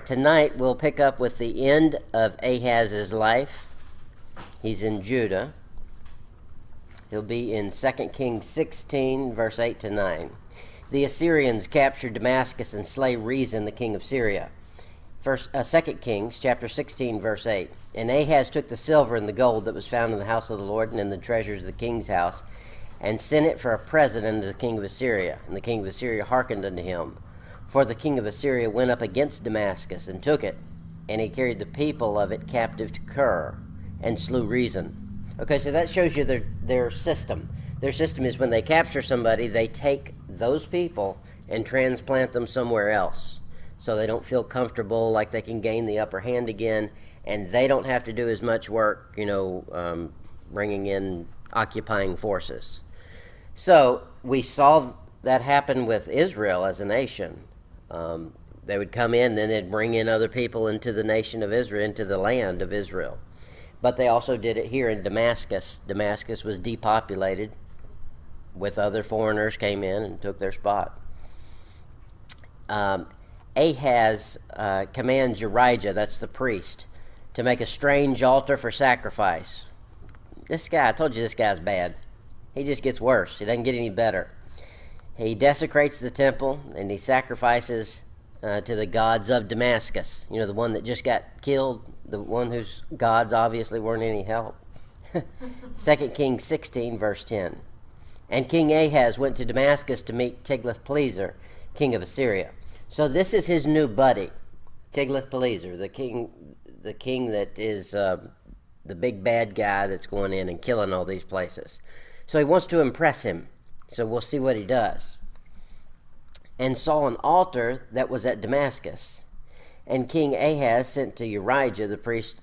Tonight we'll pick up with the end of Ahaz's life. He's in Judah. He'll be in 2 Kings 16, verse 8 to 9. The Assyrians capture Damascus and slay Rezin, the king of Syria. 2 Kings chapter 16, verse 8. And Ahaz took the silver and the gold that was found in the house of the Lord and in the treasures of the king's house, and sent it for a present unto the king of Assyria. And the king of Assyria hearkened unto him. For the king of Assyria went up against Damascus and took it, and he carried the people of it captive to Kir, and slew Rezin. Okay, so that shows you their system. Their system is when they capture somebody, they take those people and transplant them somewhere else, so they don't feel comfortable, like they can gain the upper hand again, and they don't have to do as much work, bringing in occupying forces. So we saw that happen with Israel as a nation. They would come in, then they'd bring in other people into the nation of Israel, into the land of Israel. But they also did it here in Damascus. Damascus was depopulated with other foreigners came in and took their spot. Ahaz commands Urijah, that's the priest, to make a strange altar for sacrifice. This guy, I told you this guy's bad. He just gets worse. He doesn't get any better. He desecrates the temple, and he sacrifices to the gods of Damascus. You know, the one that just got killed, the one whose gods obviously weren't any help. 2 Kings 16, verse 10. And King Ahaz went to Damascus to meet Tiglath-Pileser, king of Assyria. So this is his new buddy, Tiglath-Pileser, the king that is the big bad guy that's going in and killing all these places. So he wants to impress him. So we'll see what he does. And saw an altar that was at Damascus. And King Ahaz sent to Urijah the priest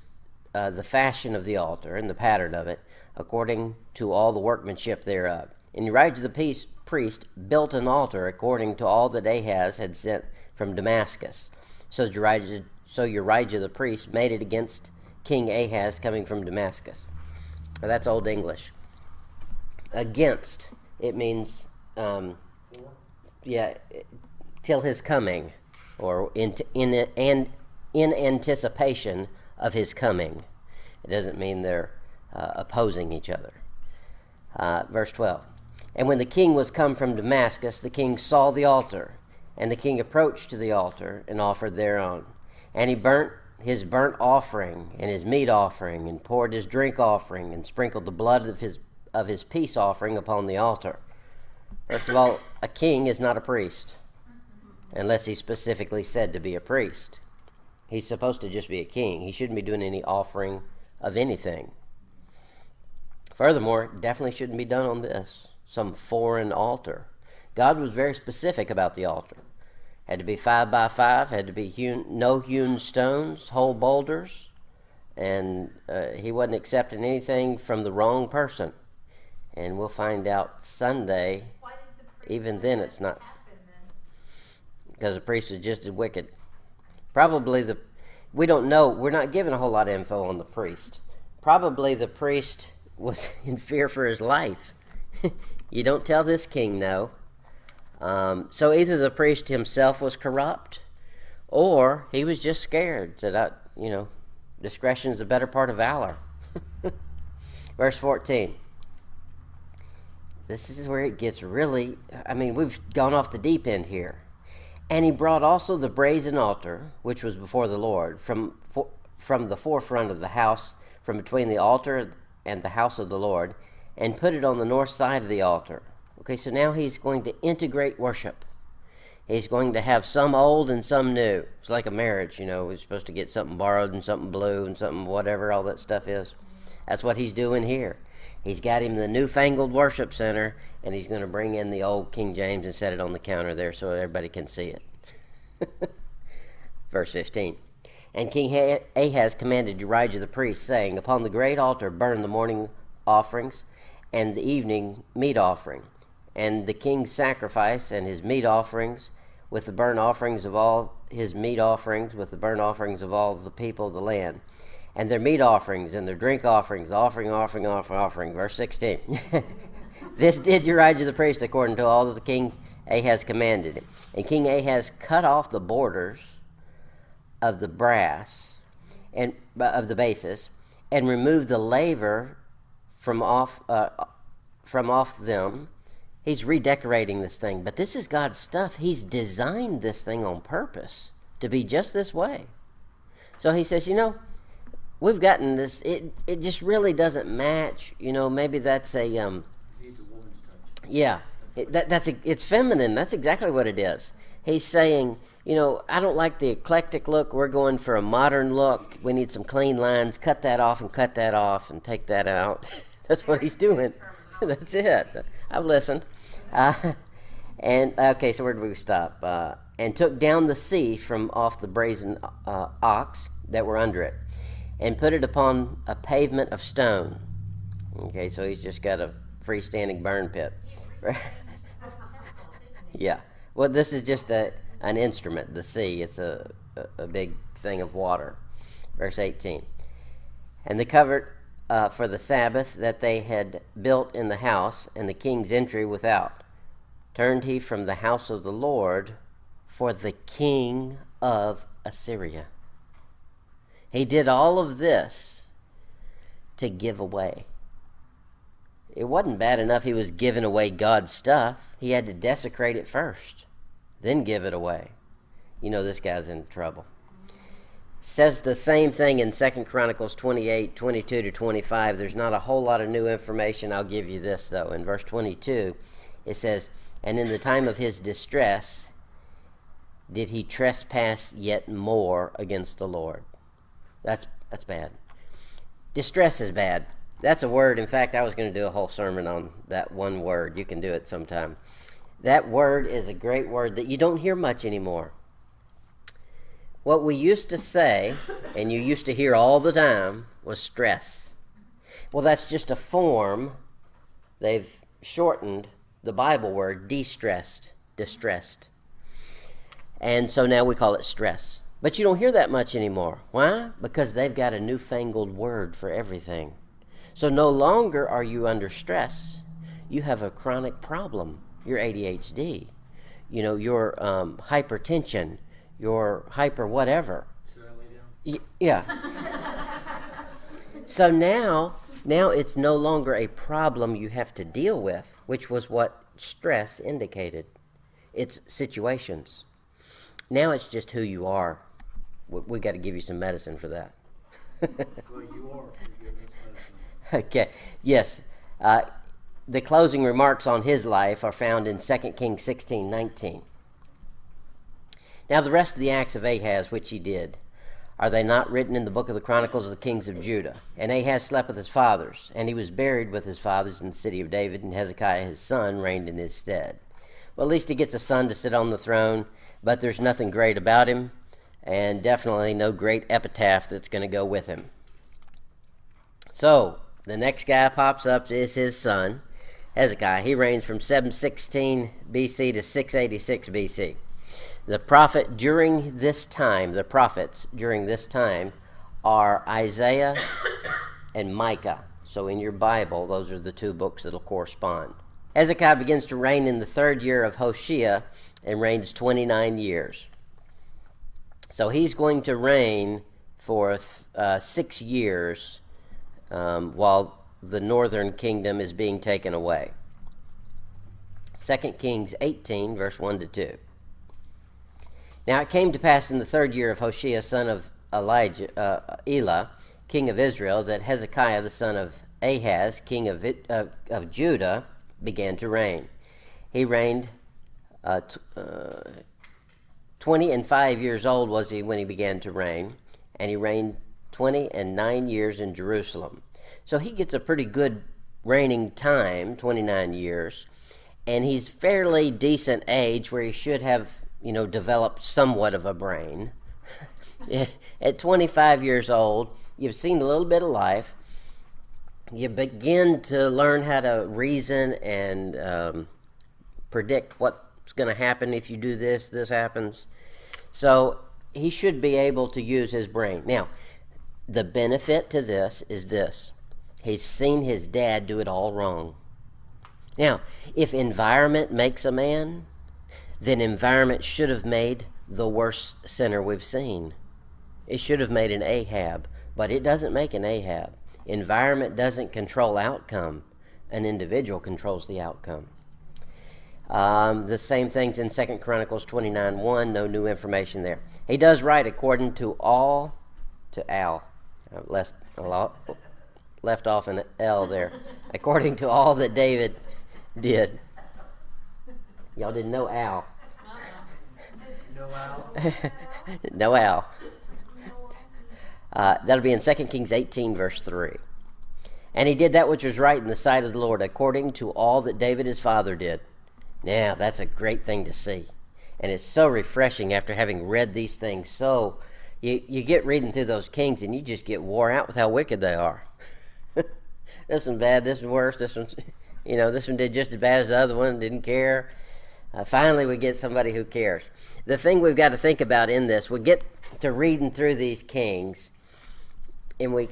the fashion of the altar and the pattern of it, according to all the workmanship thereof. And Urijah the priest built an altar according to all that Ahaz had sent from Damascus. So Urijah the priest made it against King Ahaz coming from Damascus. Now that's Old English. Against, it means, till his coming, or in anticipation of his coming. It doesn't mean they're opposing each other. Verse 12. And when the king was come from Damascus, the king saw the altar, and the king approached to the altar and offered thereon. And he burnt his burnt offering and his meat offering, and poured his drink offering, and sprinkled the blood of his peace offering upon the altar. First of all, a king is not a priest, unless he's specifically said to be a priest. He's supposed to just be a king. He shouldn't be doing any offering of anything. Furthermore, it definitely shouldn't be done on some foreign altar. God was very specific about the altar. Had to be 5 by 5, had to be no hewn stones, whole boulders, and he wasn't accepting anything from the wrong person. And we'll find out Sunday, even then it's not, because the priest is just as wicked. Probably we don't know, we're not given a whole lot of info on the priest. Probably the priest was in fear for his life. You don't tell this king no. So either the priest himself was corrupt, or he was just scared, said, discretion is the better part of valor. Verse 14. This is where it gets really, we've gone off the deep end here. And he brought also the brazen altar, which was before the Lord, from the forefront of the house, from between the altar and the house of the Lord, and put it on the north side of the altar. Okay, so now he's going to integrate worship. He's going to have some old and some new. It's like a marriage, we're supposed to get something borrowed and something blue and something whatever all that stuff is. That's what he's doing here. He's got him the newfangled worship center, and he's going to bring in the old King James and set it on the counter there so everybody can see it. Verse 15. And King Ahaz commanded Urijah the priest, saying, Upon the great altar burn the morning offerings and the evening meat offering, and the king's sacrifice and his meat offerings, with the burnt offerings of all his meat offerings, with the burnt offerings of all the people of the land, and their meat offerings and their drink offerings, offering. Verse 16. This did Urijah the priest according to all that the king Ahaz commanded him. And King Ahaz cut off the borders of the brass and of the bases, and remove the laver from off them. He's redecorating this thing, but this is God's stuff. He's designed this thing on purpose to be just this way. So he says, we've gotten this. It just really doesn't match. Maybe that's a Needs a woman's touch. yeah. It's feminine. That's exactly what it is. He's saying, I don't like the eclectic look. We're going for a modern look. We need some clean lines. Cut that off and take that out. That's what he's doing. That's it. I've listened. And okay, so where did we stop? And took down the sea from off the brazen ox that were under it, and put it upon a pavement of stone. Okay, so he's just got a freestanding burn pit. Yeah. Well, this is just an instrument, the sea. It's a big thing of water. Verse 18. And the covert for the Sabbath that they had built in the house, and the king's entry without, turned he from the house of the Lord for the king of Assyria. He did all of this to give away. It wasn't bad enough he was giving away God's stuff. He had to desecrate it first, then give it away. This guy's in trouble. Says the same thing in 2 Chronicles 28, 22 to 25. There's not a whole lot of new information. I'll give you this, though. In verse 22, it says, and in the time of his distress did he trespass yet more against the Lord. That's bad. Distress is bad. That's a word. In fact, I was going to do a whole sermon on that one word. You can do it sometime. That word is a great word that you don't hear much anymore. What we used to say, and you used to hear all the time, was stress. Well, that's just a form. They've shortened the Bible word distressed. And so now we call it stress. But you don't hear that much anymore. Why? Because they've got a newfangled word for everything. So no longer are you under stress. You have a chronic problem. Your ADHD, your hypertension, your hyper whatever. Should I lay down? Yeah. So now it's no longer a problem you have to deal with, which was what stress indicated. It's situations. Now it's just who you are. We got to give you some medicine for that. Well, you are. Okay, yes. The closing remarks on his life are found in 2 Kings 16:19. Now the rest of the acts of Ahaz, which he did, are they not written in the book of the Chronicles of the kings of Judah? And Ahaz slept with his fathers, and he was buried with his fathers in the city of David, and Hezekiah his son reigned in his stead. Well, at least he gets a son to sit on the throne, but there's nothing great about him, and definitely no great epitaph that's going to go with him. So the next guy pops up is his son, Hezekiah. He reigns from 716 BC to 686 BC. The prophets during this time are Isaiah and Micah. So in your Bible, those are the two books that will correspond. Hezekiah begins to reign in the 3rd year of Hoshea and reigns 29 years. So he's going to reign for 6 years while the northern kingdom is being taken away. 2 Kings 18, verse 1 to 2. Now it came to pass in the 3rd year of Hoshea, son of Elah, king of Israel, that Hezekiah, the son of Ahaz, king of Judah, began to reign. He reigned 25 years old was he when he began to reign, and he reigned 29 years in Jerusalem. So he gets a pretty good reigning time, 29 years, and he's fairly decent age where he should have, developed somewhat of a brain. At 25 years old, you've seen a little bit of life. You begin to learn how to reason and predict what's going to happen if you do this happens. So he should be able to use his brain. Now, the benefit to this is this. He's seen his dad do it all wrong. Now, if environment makes a man, then environment should have made the worst sinner we've seen. It should have made an Ahab, but it doesn't make an Ahab. Environment doesn't control outcome. An individual controls the outcome. The same things in 2 Chronicles 29:1. No new information there. He does right according to all, to Al. Left off an L there. According to all that David did. Y'all didn't know Al. No Al. No Al. That'll be in 2 Kings 18, verse 3. And he did that which was right in the sight of the Lord, according to all that David his father did. Now, that's a great thing to see. And it's so refreshing after having read these things. So, you get reading through those kings and you just get wore out with how wicked they are. This one's bad, this one's worse, this one did just as bad as the other one, didn't care. Finally, we get somebody who cares. The thing we've got to think about in this, we get to reading through these kings, and we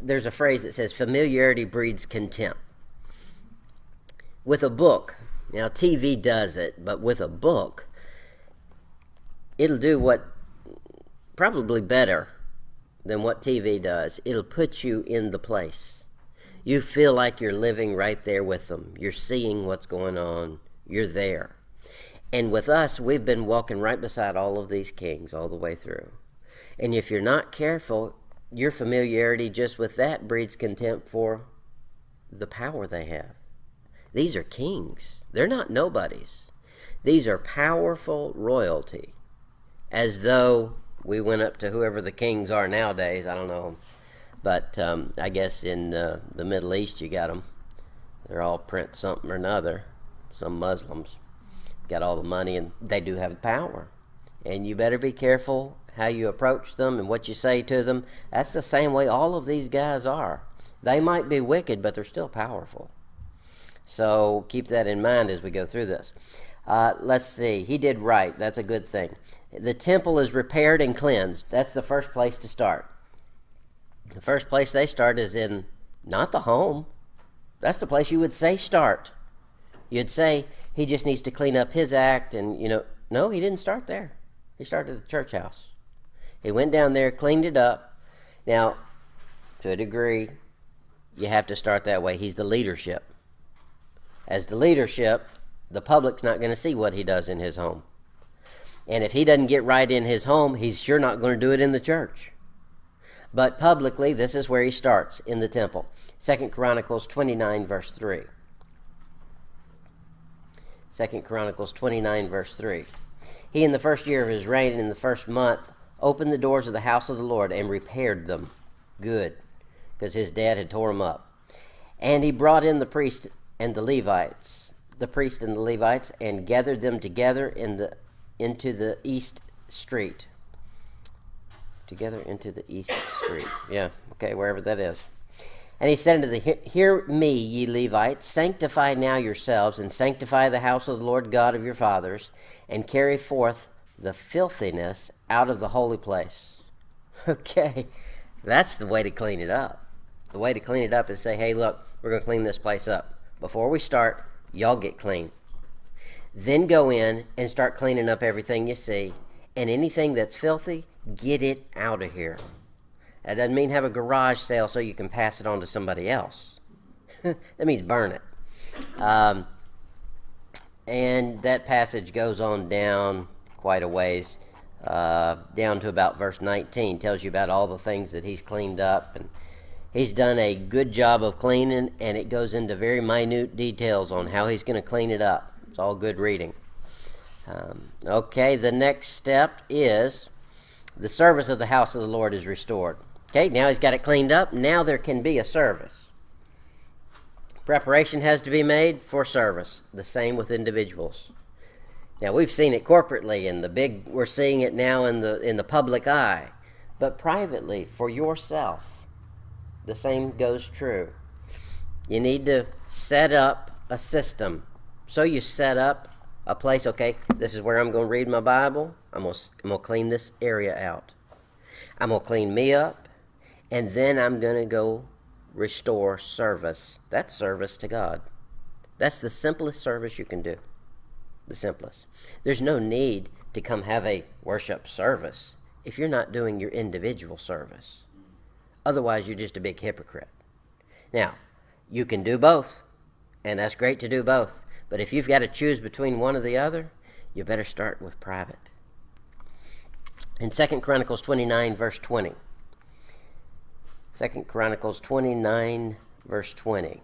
there's a phrase that says, familiarity breeds contempt. With a book, now TV does it, but with a book, it'll do what, probably better than what TV does. It'll put you in the place. You feel like you're living right there with them. You're seeing what's going on. You're there. And with us, we've been walking right beside all of these kings all the way through. And if you're not careful, your familiarity just with that breeds contempt for the power they have. These are kings. They're not nobodies. These are powerful royalty. As though we went up to whoever the kings are nowadays. I don't know. But I guess in the Middle East you got them. They're all print something or another. Some Muslims got all the money and they do have power. And you better be careful how you approach them and what you say to them. That's the same way all of these guys are. They might be wicked, but they're still powerful. So keep that in mind as we go through this. Let's see. He did right. That's a good thing. The temple is repaired and cleansed. That's the first place to start. The first place they start is in not the home. That's the place you would say start. You'd say he just needs to clean up his act and, no, he didn't start there. He started at the church house. He went down there, cleaned it up. Now, to a degree, you have to start that way. He's the leadership. As the leadership, the public's not going to see what he does in his home. And if he doesn't get right in his home, he's sure not going to do it in the church. But publicly, this is where he starts, in the temple. 2 Chronicles 29, verse 3. 2 Chronicles 29, verse 3. He, in the first year of his reign, and in the first month, opened the doors of the house of the Lord and repaired them. Good, because his dad had tore them up. And he brought in the priest and the Levites, and gathered them together into the east street. Together into the east street. Yeah, okay, wherever that is. And he said unto them, Hear me, ye Levites, sanctify now yourselves, and sanctify the house of the Lord God of your fathers, and carry forth the filthiness out of the holy place. Okay, that's the way to clean it up. The way to clean it up is say, hey, look, we're going to clean this place up. Before we start, y'all get clean. Then go in and start cleaning up everything you see, and anything that's filthy, get it out of here. That doesn't mean have a garage sale so you can pass it on to somebody else. That means burn it. And that passage goes on down quite a ways, down to about verse 19. Tells you about all the things that he's cleaned up. And he's done a good job of cleaning, and it goes into very minute details on how he's going to clean it up. It's all good reading. Okay, the next step is the service of the house of the Lord is restored. Okay, now he's got it cleaned up. Now there can be a service. Preparation has to be made for service. The same with individuals. Now we've seen it corporately we're seeing it now in the public eye. But privately, for yourself, the same goes true. You need to set up a system. So you set up a place, okay, this is where I'm going to read my Bible. I'm going to clean this area out. I'm going to clean me up, and then I'm going to go restore service. That's service to God. That's the simplest service you can do. The simplest. There's no need to come have a worship service if you're not doing your individual service. Otherwise, you're just a big hypocrite. Now, you can do both, and that's great to do both. But if you've got to choose between one or the other, you better start with private. In 2 Chronicles 29, verse 20. 2 Chronicles 29, verse 20.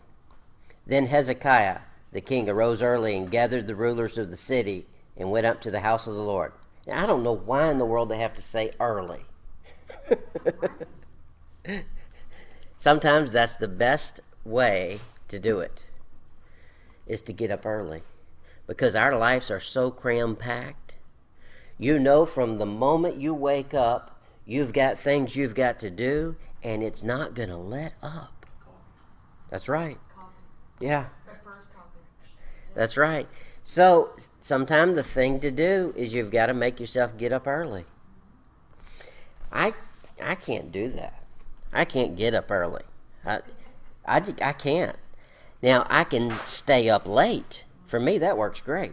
Then Hezekiah, the king, arose early and gathered the rulers of the city and went up to the house of the Lord. Now, I don't know why in the world they have to say early. Sometimes that's the best way to do it, is to get up early. Because our lives are so cram-packed. You know from the moment you wake up, you've got things you've got to do, and it's not going to let up. That's right. Yeah. That's right. So sometimes the thing to do is you've got to make yourself get up early. I can't do that. I can't get up early. I can't. Now, I can stay up late. For me, that works great.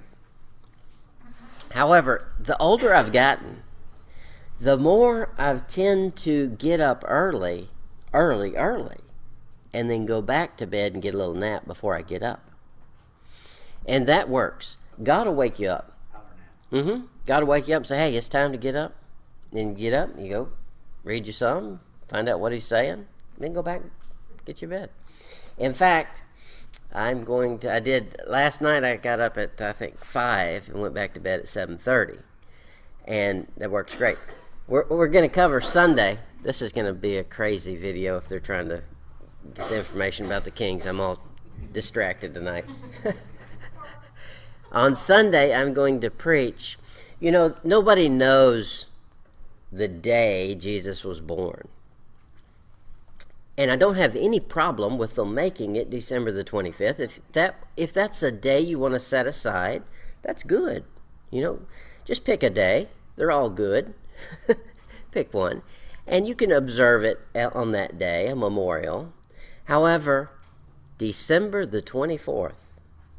However, the older I've gotten, the more I tend to get up early, and then go back to bed and get a little nap before I get up. And that works. God will wake you up. God will wake you up and say, hey, it's time to get up. Then you get up, you go read you something, find out what he's saying, then go back, get your bed. In fact, I did last night. I got up at, I think, 5 and went back to bed at 7:30. And that works great. We're going to cover Sunday. This is going to be a crazy video if they're trying to get the information about the Kings. I'm all distracted tonight. On Sunday, I'm going to preach. You know, nobody knows the day Jesus was born. And I don't have any problem with them making it December the 25th. If that's a day you want to set aside, that's good. You know, just pick a day. They're all good. Pick one. And you can observe it on that day, a memorial. However, December the 24th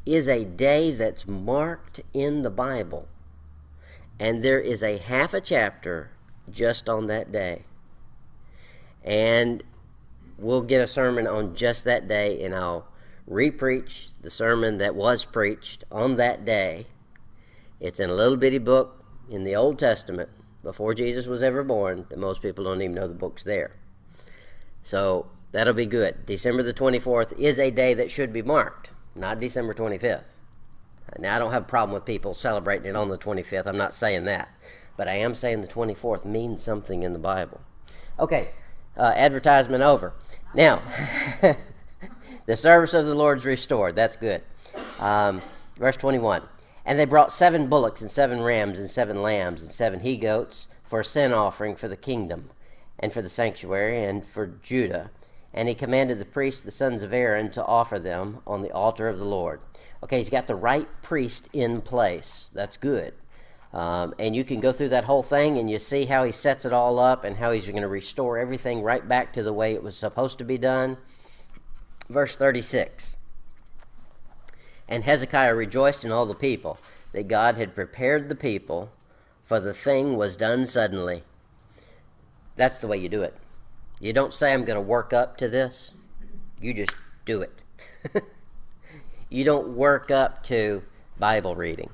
is a day that's marked in the Bible. And there is a half a chapter just on that day. And we'll get a sermon on just that day, and I'll re-preach the sermon that was preached on that day. It's in a little bitty book in the Old Testament before Jesus was ever born that most people don't even know the book's there. So that'll be good. December the 24th is a day that should be marked, not December 25th. Now, I don't have a problem with people celebrating it on the 25th. I'm not saying that. But I am saying the 24th means something in the Bible. Okay, advertisement over. Now, the service of the Lord's restored. That's good. Verse 21. And they brought 7 bullocks and 7 rams and 7 lambs and 7 he-goats for a sin offering for the kingdom and for the sanctuary and for Judah. And he commanded the priests, the sons of Aaron, to offer them on the altar of the Lord. Okay, he's got the right priest in place. That's good. And you can go through that whole thing and you see how he sets it all up and how he's going to restore everything right back to the way it was supposed to be done. Verse 36. And Hezekiah rejoiced in all the people that God had prepared the people, for the thing was done suddenly. That's the way you do it. You don't say, I'm going to work up to this. You just do it. You don't work up to Bible reading.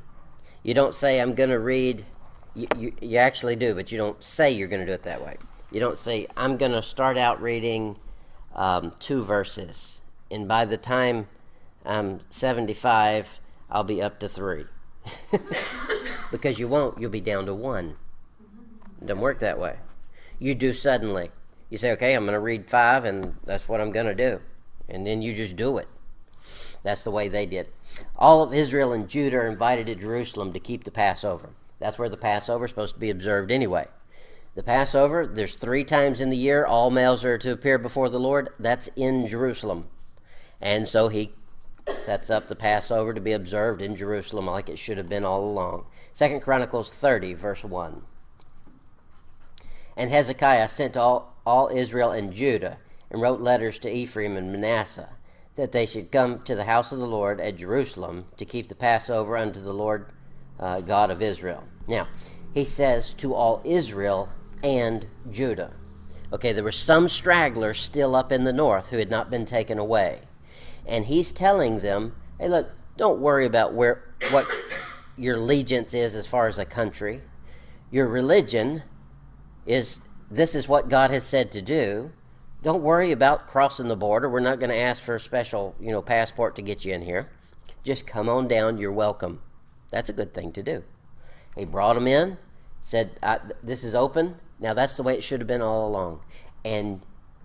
You don't say, I'm going to read. You actually do, but you don't say you're going to do it that way. You don't say, I'm going to start out reading 2 verses, and by the time I'm 75, I'll be up to 3. Because you won't. You'll be down to 1. It doesn't work that way. You do suddenly. You say, okay, I'm going to read 5, and that's what I'm going to do. And then you just do it. That's the way they did. All of Israel and Judah are invited to Jerusalem to keep the Passover. That's where the Passover is supposed to be observed anyway. The Passover, there's 3 times in the year all males are to appear before the Lord. That's in Jerusalem. And so he sets up the Passover to be observed in Jerusalem like it should have been all along. 2 Chronicles 30, verse 1. And Hezekiah sent to all Israel and Judah and wrote letters to Ephraim and Manasseh, that they should come to the house of the Lord at Jerusalem to keep the Passover unto the Lord God of Israel. Now, he says to all Israel and Judah. Okay, there were some stragglers still up in the north who had not been taken away. And he's telling them, hey, look, don't worry about what your allegiance is as far as a country. Your religion is, this is what God has said to do. Don't worry about crossing the border. We're not going to ask for a special, passport to get you in here. Just come on down. You're welcome. That's a good thing to do. He brought them in, said, this is open. Now that's the way it should have been all along. And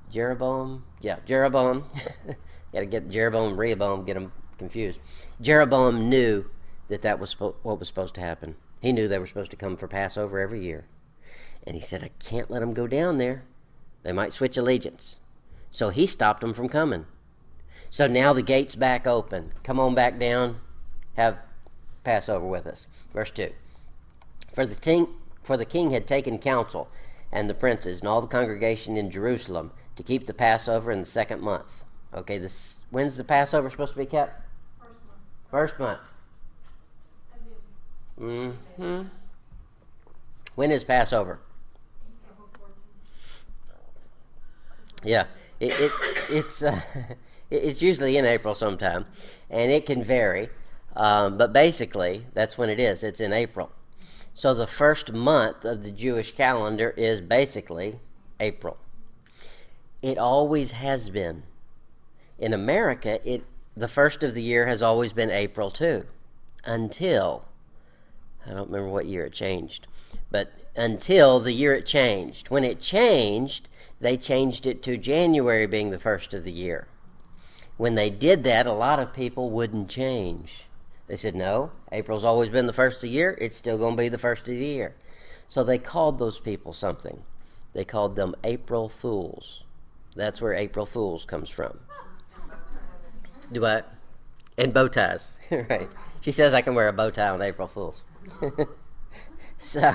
Jeroboam, got to get Jeroboam, Rehoboam, get them confused. Jeroboam knew that was what was supposed to happen. He knew they were supposed to come for Passover every year. And he said, I can't let them go down there. They might switch allegiance. So he stopped them from coming. So now the gate's back open. Come on back down. Have Passover with us. Verse 2. For the king had taken counsel, and the princes, and all the congregation in Jerusalem, to keep the Passover in the second month. Okay, when's the Passover supposed to be kept? First month. Mm-hmm. When is Passover? Yeah, it's usually in April sometime, and it can vary, but basically that's when it is. It's in April. So the first month of the Jewish calendar is basically April. It always has been. In America, the first of the year has always been April too, until, I don't remember what year it changed, but until the year it changed. When it changed, they changed it to January being the first of the year. When they did that, a lot of people wouldn't change. They said, no, April's always been the first of the year. It's still going to be the first of the year. So they called those people something. They called them April Fools. That's where April Fools comes from. Do what? And bow ties. Right. She says I can wear a bow tie on April Fools. So,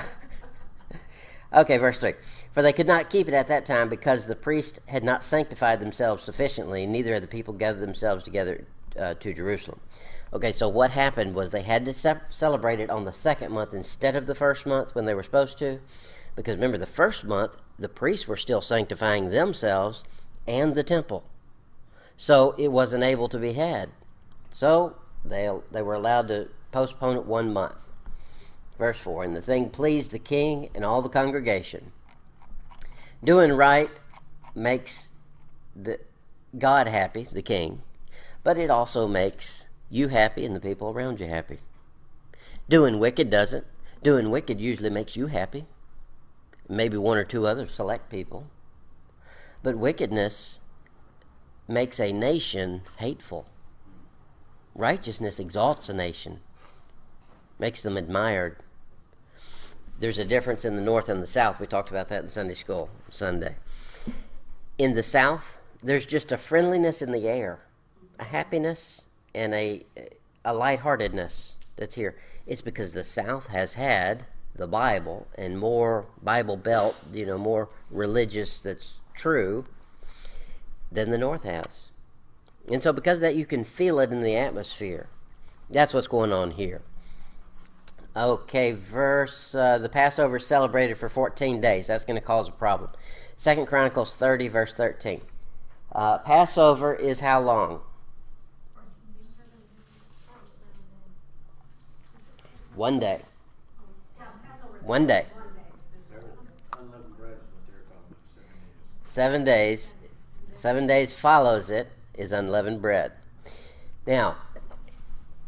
okay, verse 3. For they could not keep it at that time because the priests had not sanctified themselves sufficiently, and neither had the people gathered themselves together to Jerusalem. Okay, so what happened was they had to celebrate it on the second month instead of the first month when they were supposed to. Because remember, the first month, the priests were still sanctifying themselves and the temple. So it wasn't able to be had. So they were allowed to postpone it 1 month. Verse 4, and the thing pleased the king and all the congregation. Doing right makes God happy, the king, but it also makes you happy and the people around you happy. Doing wicked doesn't. Doing wicked usually makes you happy. Maybe one or two other select people. But wickedness makes a nation hateful. Righteousness exalts a nation, makes them admired. There's a difference in the North and the South. We talked about that in Sunday school Sunday. In the South, there's just a friendliness in the air, a happiness and a lightheartedness that's here. It's because the South has had the Bible and more Bible belt, more religious that's true than the North has. And so because of that, you can feel it in the atmosphere. That's what's going on here. Okay, the Passover is celebrated for 14 days. That's going to cause a problem. 2 Chronicles 30, verse 13. Passover is how long? 1 day. 1 day. 7 days. 7 days follows it is unleavened bread. Now,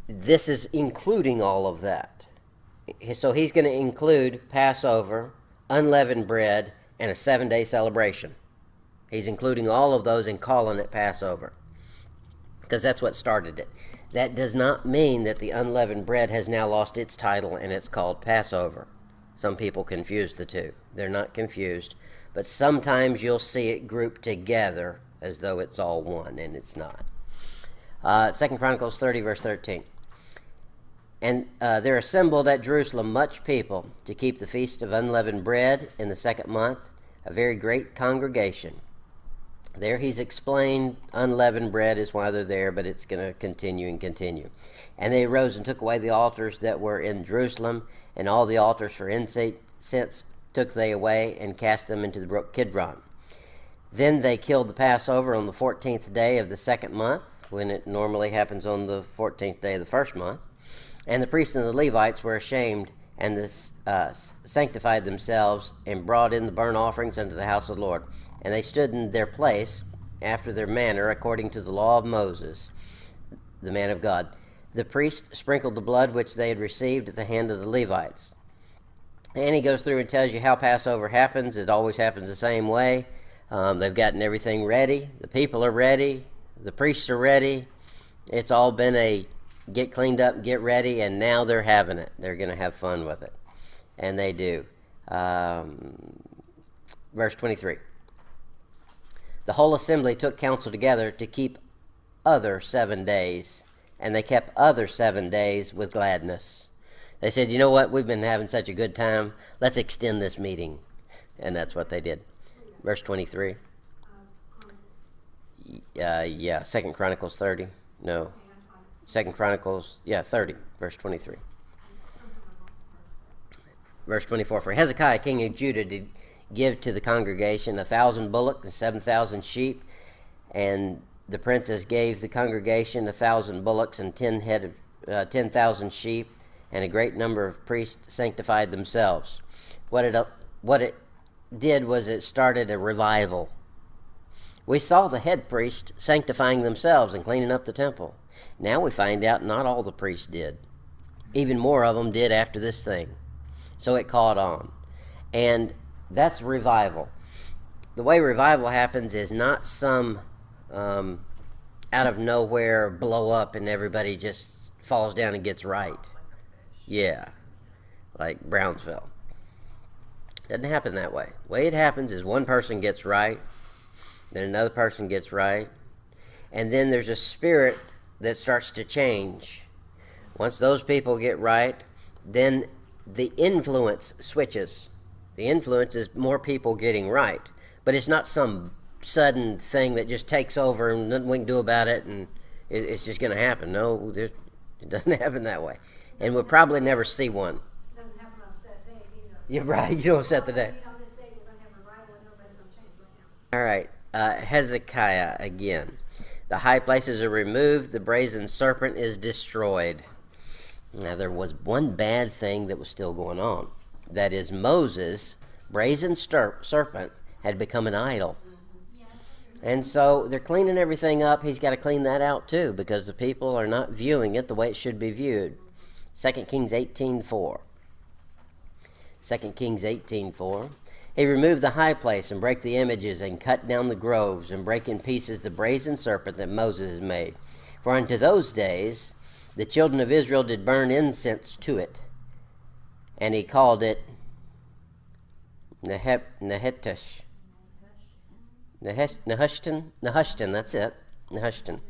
this is including all of that. So he's going to include Passover, unleavened bread, and a 7-day celebration. He's including all of those and calling it Passover, because that's what started it. That does not mean that the unleavened bread has now lost its title and it's called Passover. Some people confuse the two. They're not confused, but sometimes you'll see it grouped together as though it's all one, and it's not. 2 Chronicles 30, verse 13. And there assembled at Jerusalem much people to keep the feast of unleavened bread in the second month, a very great congregation. There he's explained unleavened bread is why they're there, but it's going to continue and continue. And they arose and took away the altars that were in Jerusalem, and all the altars for incense took they away and cast them into the brook Kidron. Then they killed the Passover on the 14th day of the second month, when it normally happens on the 14th day of the first month. And the priests and the Levites were ashamed and sanctified themselves and brought in the burnt offerings unto the house of the Lord. And they stood in their place after their manner according to the law of Moses, the man of God. The priest sprinkled the blood which they had received at the hand of the Levites. And he goes through and tells you how Passover happens. It always happens the same way. They've gotten everything ready. The people are ready. The priests are ready. It's all been a get cleaned up, get ready, and now they're having it. They're going to have fun with it. And they do. Verse 23. The whole assembly took counsel together to keep other 7 days, and they kept other 7 days with gladness. They said, you know what, we've been having such a good time, let's extend this meeting. And that's what they did. Verse 23. Yeah, 2 Chronicles 30. No. 2 Chronicles, 30, verse 23. Verse 24. For Hezekiah, king of Judah, did give to the congregation 1,000 bullocks and 7,000 sheep, and the princes gave the congregation 1,000 bullocks and 10,000 sheep, and a great number of priests sanctified themselves. What it did was it started a revival. We saw the head priest sanctifying themselves and cleaning up the temple. Now we find out not all the priests did. Even more of them did after this thing. So it caught on. And that's revival. The way revival happens is not some out of nowhere blow up and everybody just falls down and gets right. Yeah, like Brownsville. Doesn't happen that way. The way it happens is one person gets right, then another person gets right, and then there's a spirit that starts to change. Once those people get right, then the influence switches. The influence is more people getting right, but it's not some sudden thing that just takes over and nothing we can do about it and it's just going to happen. No, it doesn't happen that way. And we'll probably never see one. It doesn't happen on a set day either. You're right, you don't set the day. On this day, we're going to have revival and everybody's going to change right now. All right, Hezekiah again. The high places are removed, the brazen serpent is destroyed. Now there was one bad thing that was still going on. That is, Moses' brazen serpent had become an idol. And so they're cleaning everything up. He's got to clean that out too, because the people are not viewing it the way it should be viewed. 2 Kings 18:4. 2 Kings 18:4. He removed the high place and brake the images and cut down the groves and brake in pieces the brazen serpent that Moses had made. For unto those days the children of Israel did burn incense to it. And he called it Nehushtan, that's it. Nehushtan.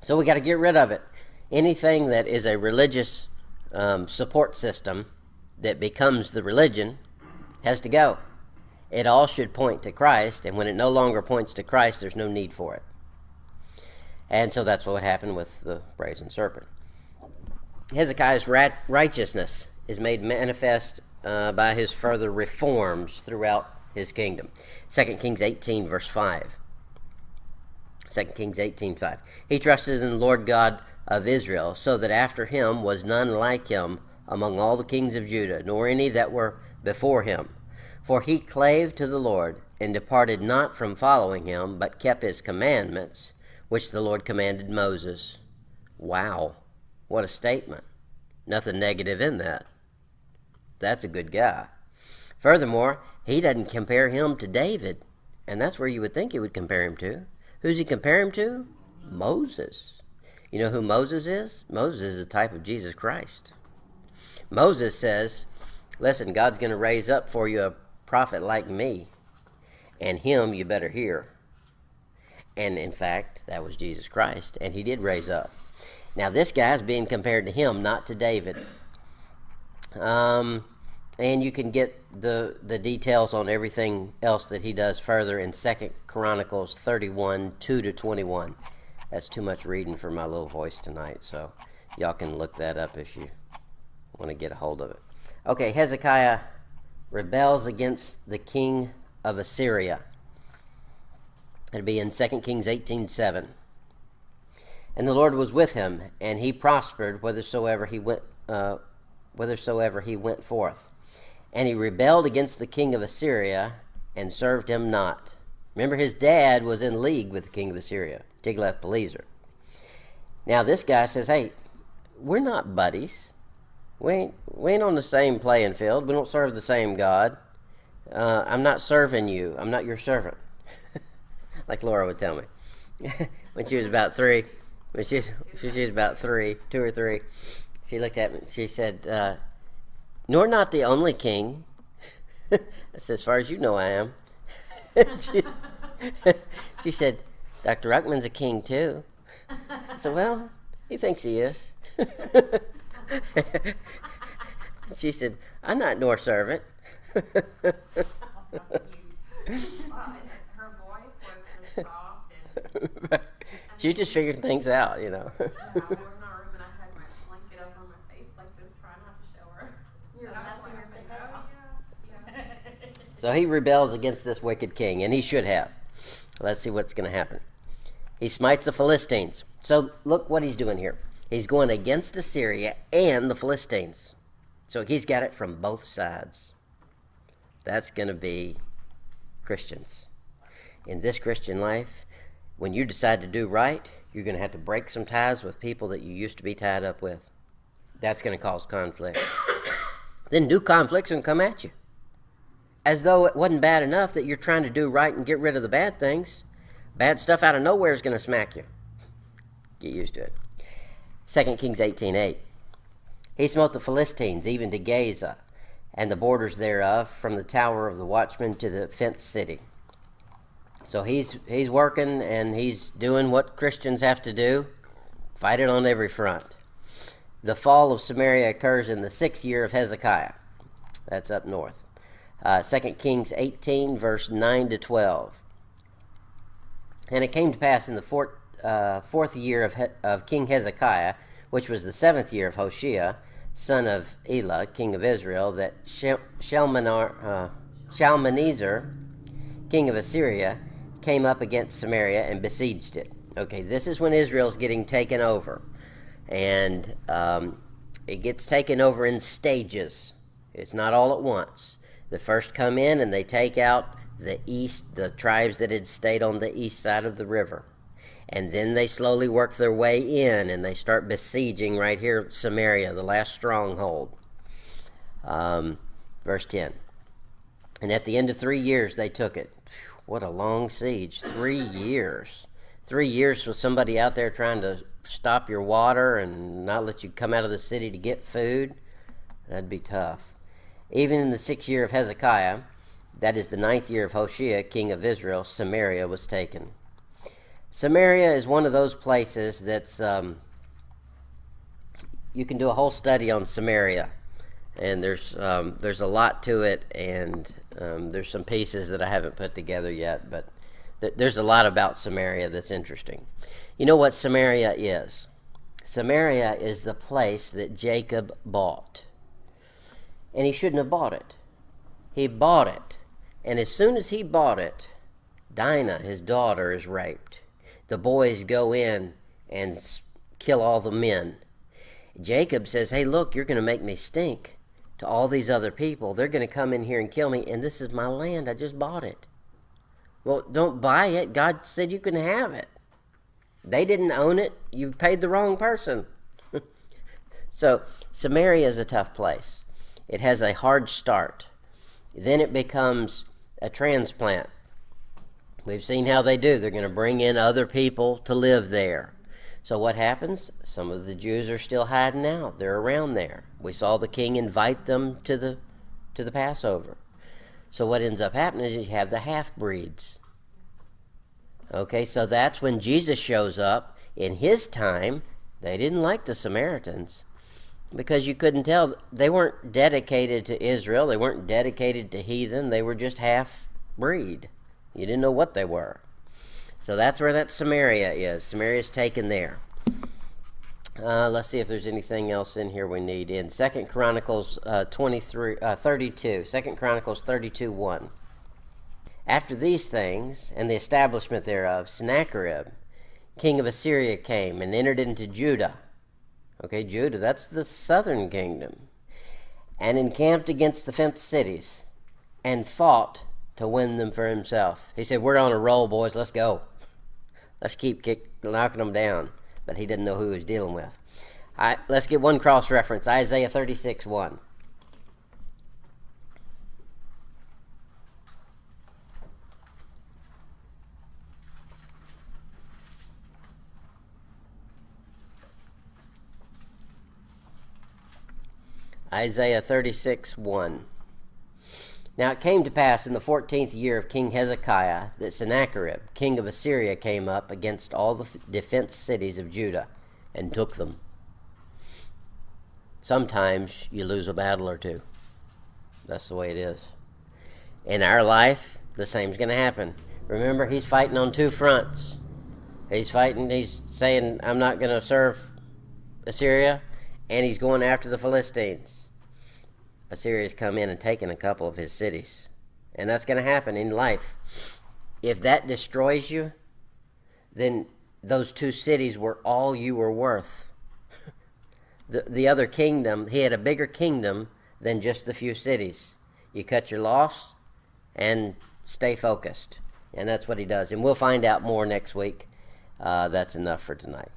So we got to get rid of it. Anything that is a religious support system that becomes the religion has to go. It all should point to Christ, and when it no longer points to Christ, there's no need for it. And so that's what happened with the brazen serpent. Hezekiah's righteousness is made manifest by his further reforms throughout his kingdom. 2 Kings 18, verse 5. 2 Kings 18:5. He trusted in the Lord God of Israel, so that after him was none like him among all the kings of Judah, nor any that were before him. For he clave to the Lord, and departed not from following him, but kept his commandments, which the Lord commanded Moses. Wow, what a statement. Nothing negative in that. That's a good guy. Furthermore, he doesn't compare him to David, and that's where you would think he would compare him to. Who's he compare him to? Moses. You know who Moses is? Moses is a type of Jesus Christ. Moses says, listen, God's going to raise up for you a prophet like me, and him you better hear. And in fact, that was Jesus Christ, and he did raise up. Now this guy's being compared to him, not to David. And you can get the details on everything else that he does further in 2 Chronicles 31, 2-21. That's too much reading for my little voice tonight, so y'all can look that up if you want to get a hold of it. Okay, Hezekiah rebels against the king of Assyria. It'll be in 2 Kings 18:7. And the Lord was with him, and he prospered whithersoever he went forth. And he rebelled against the king of Assyria and served him not. Remember, his dad was in league with the king of Assyria, Tiglath-Pileser. Now this guy says, hey, we're not buddies. We ain't on the same playing field. We don't serve the same God. I'm not serving you. I'm not your servant. Like Laura would tell me when she was about 3. When she was about 3, 2 or 3, she looked at me. She said, "Nor not the only king." I said, "As far as you know, I am." she said, "Dr. Ruckman's a king too." I said, "Well, he thinks he is." She said, "I'm not nor servant." Her voice was just soft and She just figured things out, you know. I walked in our room and I had my blanket over my face like this, trying not to show her. You're And I was laughing like, your face oh, off. yeah. So he rebels against this wicked king, and he should have. Let's see what's going to happen. He smites the Philistines. So look what he's doing here. He's going against Assyria and the Philistines. So he's got it from both sides. That's going to be Christians. In this Christian life, when you decide to do right, you're going to have to break some ties with people that you used to be tied up with. That's going to cause conflict. Then new conflicts going to come at you. As though it wasn't bad enough that you're trying to do right and get rid of the bad things. Bad stuff out of nowhere is going to smack you. Get used to it. 2 Kings 18:8. He smote the Philistines, even to Gaza, and the borders thereof, from the tower of the watchman to the fenced city. So he's working and he's doing what Christians have to do, fight it on every front. The fall of Samaria occurs in the 6th year of Hezekiah. That's up north. 2 Kings 18, verse 9 to 12. And it came to pass in the 4th year of King Hezekiah, which was the 7th year of Hoshea, son of Elah, king of Israel, that Shalmaneser, king of Assyria, came up against Samaria and besieged it. Okay, this is when Israel's getting taken over. And it gets taken over in stages. It's not all at once. The first come in and they take out the tribes that had stayed on the east side of the river. And then they slowly work their way in and they start besieging right here Samaria, the last stronghold. Verse 10. And at the end of 3 years they took it. What a long siege. 3 years. 3 years with somebody out there trying to stop your water and not let you come out of the city to get food. That'd be tough. Even in the 6th year of Hezekiah, that is the 9th year of Hoshea, king of Israel, Samaria was taken. Samaria is one of those places that's, you can do a whole study on Samaria. And there's a lot to it, and there's some pieces that I haven't put together yet, but there's a lot about Samaria that's interesting. You know what Samaria is? Samaria is the place that Jacob bought. And he shouldn't have bought it. He bought it. And as soon as he bought it, Dinah, his daughter, is raped. The boys go in and kill all the men. Jacob says, hey, look, you're going to make me stink to all these other people. They're going to come in here and kill me, and this is my land. I just bought it. Well, don't buy it. God said you can have it. They didn't own it. You paid the wrong person. So Samaria is a tough place. It has a hard start. Then it becomes a transplant. We've seen how they do. They're going to bring in other people to live there. So what happens? Some of the Jews are still hiding out. They're around there. We saw the king invite them to the Passover. So what ends up happening is you have the half-breeds. Okay, so that's when Jesus shows up. In his time, they didn't like the Samaritans because you couldn't tell. They weren't dedicated to Israel. They weren't dedicated to heathen. They were just half-breed. You didn't know what they were. So that's where that Samaria is. Samaria's taken there. Let's see if there's anything else in here we need. In 2 Chronicles 32, 2 Chronicles 32:1. After these things, and the establishment thereof, Sennacherib, king of Assyria, came and entered into Judah. Okay, Judah, that's the southern kingdom. And encamped against the fenced cities, and fought to win them for himself. He said, we're on a roll, boys, let's go. Let's keep knocking them down. But he didn't know who he was dealing with. All right, let's get one cross-reference, Isaiah 36:1. Isaiah 36:1. Now it came to pass in the 14th year of King Hezekiah that Sennacherib, king of Assyria, came up against all the defenced cities of Judah and took them. Sometimes you lose a battle or two. That's the way it is. In our life, the same's going to happen. Remember, he's fighting on two fronts. He's saying, I'm not going to serve Assyria, and he's going after the Philistines. Assyria's come in and taken a couple of his cities. And that's going to happen in life. If that destroys you, then those two cities were all you were worth. The other kingdom, he had a bigger kingdom than just the few cities. You cut your loss and stay focused. And that's what he does. And we'll find out more next week. That's enough for tonight.